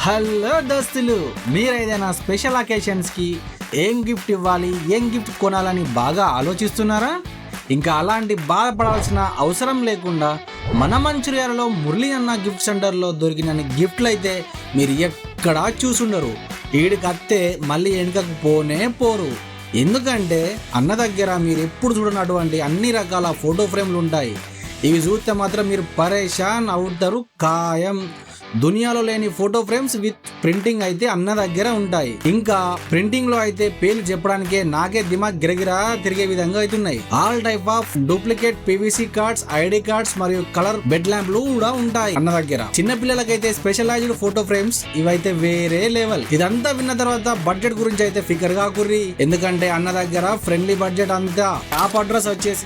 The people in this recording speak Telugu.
హలో దోస్తులు, మీరు ఏదైనా స్పెషల్ అకేషన్స్ కి ఏం గిఫ్ట్ ఇవ్వాలి, ఏం గిఫ్ట్ కొనాలని బాగా ఆలోచిస్తున్నారా? ఇంకా అలాంటి బాధపడాల్సిన అవసరం లేకుండా మన మంచిర్యాలలో మురళి అన్న గిఫ్ట్ సెంటర్లో దొరికిన గిఫ్ట్లు అయితే మీరు ఎక్కడా చూసుండరు. ఈడికి అత్తే మళ్ళీ వెనుకకు పోనే పోరు. ఎందుకంటే అన్న దగ్గర మీరు ఎప్పుడు చూడనటువంటి అన్ని రకాల ఫోటో ఫ్రేమ్లు ఉంటాయి. ఇవి చూస్తే మాత్రం మీరు పరేషాన్ అవుతారు ఖాయం. దునియాలో లేని ఫోటో ఫ్రేమ్స్ విత్ ప్రింటింగ్ అయితే అన్న దగ్గర ఉంటాయి. ఇంకా ప్రింటింగ్ లో అయితే పేర్లు చెప్పడానికే నాకే దిమాగ్ గిరగిరా తిరిగే విధంగా అవుతున్నాయి. All type of duplicate PVC cards, ID cards మరియు కలర్ బెడ్ ల్యాంప్లు కూడా ఉంటాయి అన్న దగ్గర. చిన్న పిల్లలకైతే స్పెషలైజ్డ్ ఫోటో ఫ్రేమ్స్ ఇవైతే వేరే లెవెల్. ఇదంతా విన్న తర్వాత బడ్జెట్ గురించి అయితే ఫికర్ గా కుర్రి. ఎందుకంటే అన్న దగ్గర ఫ్రెండ్లీ బడ్జెట్ అంతా. టాప్ అడ్రస్ వచ్చేసి